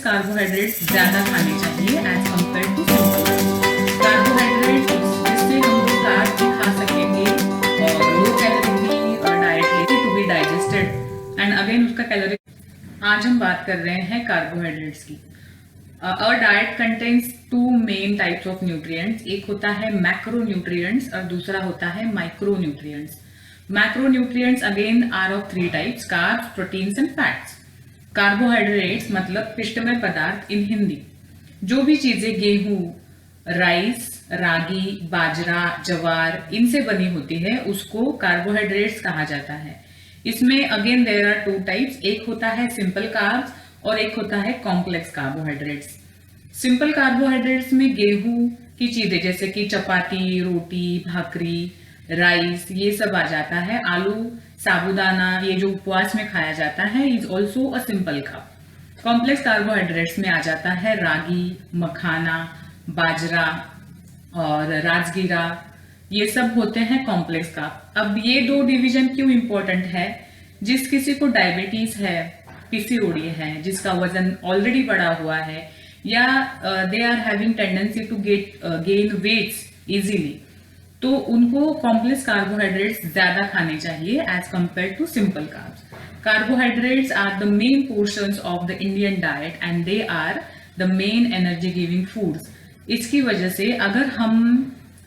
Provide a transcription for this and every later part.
Carbohydrates ज्यादा खाने चाहिए as compare to simple carbohydrates, जिससे हम लोग कार्ब भी खा सकेंगे और लो कैलोरी भी डाइट लेते to be digested and again उसका कैलोरी। आज हम बात कर रहे हैं कार्बोहाइड्रेट्स की। Our diet contains two main types of nutrients. एक होता है macronutrients और दूसरा होता है micronutrients. Macronutrients again are of three types: carbs, proteins and fats. Carbohydrates मतलब पिष्टमय पदार्थ इन हिंदी। जो भी चीजें गेहूं, राइस, रागी, बाजरा, जवार इनसे बनी होती है उसको कार्बोहाइड्रेट्स कहा जाता है। इसमें again there are two types, एक होता है सिंपल कार्ब्स और एक होता है कॉम्प्लेक्स कार्बोहाइड्रेट्स। सिंपल कार्बोहाइड्रेट्स में गेहूं की चीजें जैसे कि चपाती, रोटी, भाकरी, राइस ये सब आ जाता है। आलू, साबूदाना ये जो उपवास में खाया जाता है is also a simple carb. Complex carbohydrates में आ जाता है रागी, मखाना, बाजरा और राजगीरा, ये सब होते हैं कॉम्प्लेक्स कार्ब। अब ये दो डिवीजन क्यों इंपॉर्टेंट है? जिस किसी को डायबिटीज है, पीसीओडी है, जिसका वजन ऑलरेडी बढ़ा हुआ है या they are having tendency to gain weights easily, तो उनको कॉम्प्लेक्स कार्बोहाइड्रेट्स ज्यादा खाने चाहिए as compare to simple carbs. Carbohydrates are the main portions of the Indian diet and they are the main energy giving foods. इसकी वजह से अगर हम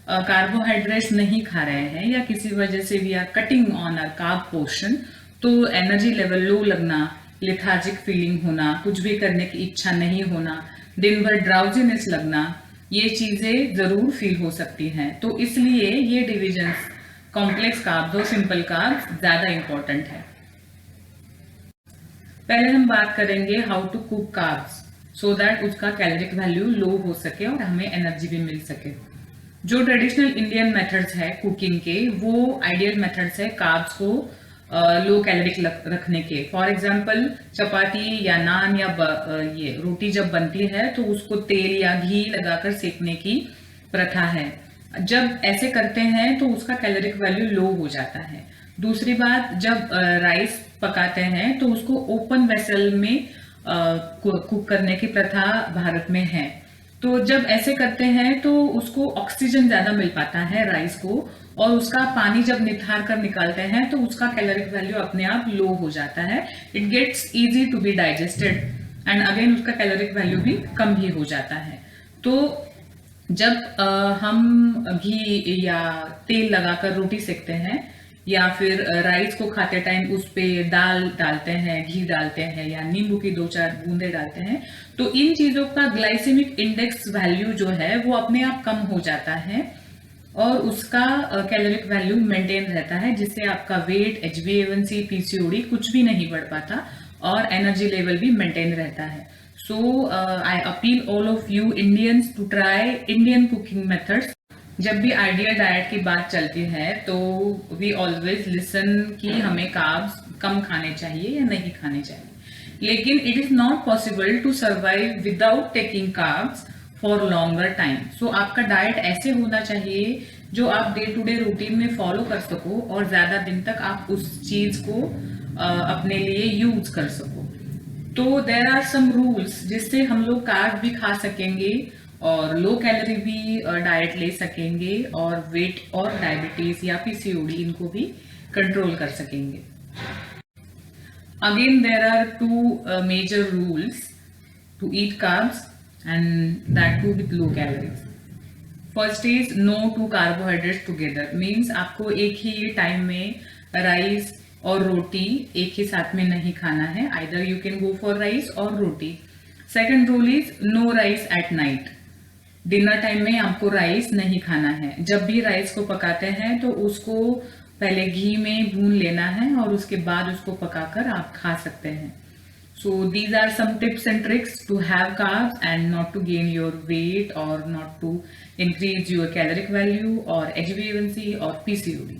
कार्बोहाइड्रेट्स नहीं खा रहे हैं या किसी वजह से we are cutting on our carb portion, तो एनर्जी लेवल लो लगना, लेथार्जिक फीलिंग होना, कुछ भी करने की इच्छा नहीं होना, दिन भर ड्राउजीनेस लगना, ये चीजें जरूर फील हो सकती हैं। तो इसलिए ये डिविजन्स कॉम्प्लेक्स कार्ब्स और सिंपल कार्ब्स ज्यादा इंपॉर्टेंट है। पहले हम बात करेंगे how to cook carbs so that उसका कैलोरिक वैल्यू लो हो सके और हमें एनर्जी भी मिल सके। जो ट्रेडिशनल इंडियन मेथड्स है कुकिंग के, वो आइडियल मेथड्स है कार्ब्स को लो कैलोरिक रखने के। फॉर एग्जाम्पल चपाती या नान या ये रोटी जब बनती है तो उसको तेल या घी लगाकर सेकने की प्रथा है। जब ऐसे करते हैं तो उसका कैलोरिक वैल्यू लो हो जाता है। दूसरी बात, जब राइस पकाते हैं तो उसको ओपन वेसल में कुक करने की प्रथा भारत में है। तो जब ऐसे करते हैं तो उसको ऑक्सीजन ज्यादा मिल पाता है राइस को, और उसका पानी जब निथार कर निकालते हैं तो उसका कैलोरिक वैल्यू अपने आप लो हो जाता है। It gets easy to be digested and again उसका कैलोरिक वैल्यू भी कम भी हो जाता है। तो जब हम घी या तेल लगाकर रोटी सेकते हैं या फिर राइस को खाते टाइम उस पे दाल डालते हैं, घी डालते हैं या नींबू की 2-4 बूंदे डालते हैं, तो इन चीजों का ग्लाइसेमिक इंडेक्स वैल्यू जो है वो अपने आप कम हो जाता है और उसका कैलोरिक वैल्यू मेंटेन रहता है, जिससे आपका वेट, HbA1c, पीसीओडी कुछ भी नहीं बढ़ पाता और एनर्जी लेवल भी मेंटेन रहता है। So I appeal all of you Indians to try Indian cooking methods. जब भी आइडियल डाइट की बात चलती है तो वी ऑलवेज लिसन कि हमें कार्ब्स कम खाने चाहिए या नहीं खाने चाहिए, लेकिन it is not possible to survive without taking carbs for longer time. So आपका डाइट ऐसे होना चाहिए जो आप डे टू डे रूटीन में फॉलो कर सको और ज्यादा दिन तक आप उस चीज को अपने लिए यूज कर सको। तो देयर आर सम रूल्स जिससे हम लोग कार्ब भी खा सकेंगे और लो कैलोरी भी डाइट ले सकेंगे और वेट और डायबिटीज या पीसीओडी इनको भी कंट्रोल कर सकेंगे। Again there are two major rules to eat carbs and that too with low calories. First is no two carbohydrates together, means आपको एक ही टाइम में राइस और रोटी एक ही साथ में नहीं खाना है। either you can go for rice और रोटी। Second rule is no rice at night. Dinner time में आपको राइस नहीं खाना है। जब भी राइस को पकाते हैं तो उसको पहले घी में भून लेना है और उसके बाद उसको पकाकर आप खा सकते हैं। So these are some tips and tricks to have carbs and not to gain your weight or not to increase your caloric value or HbA1c or PCOD.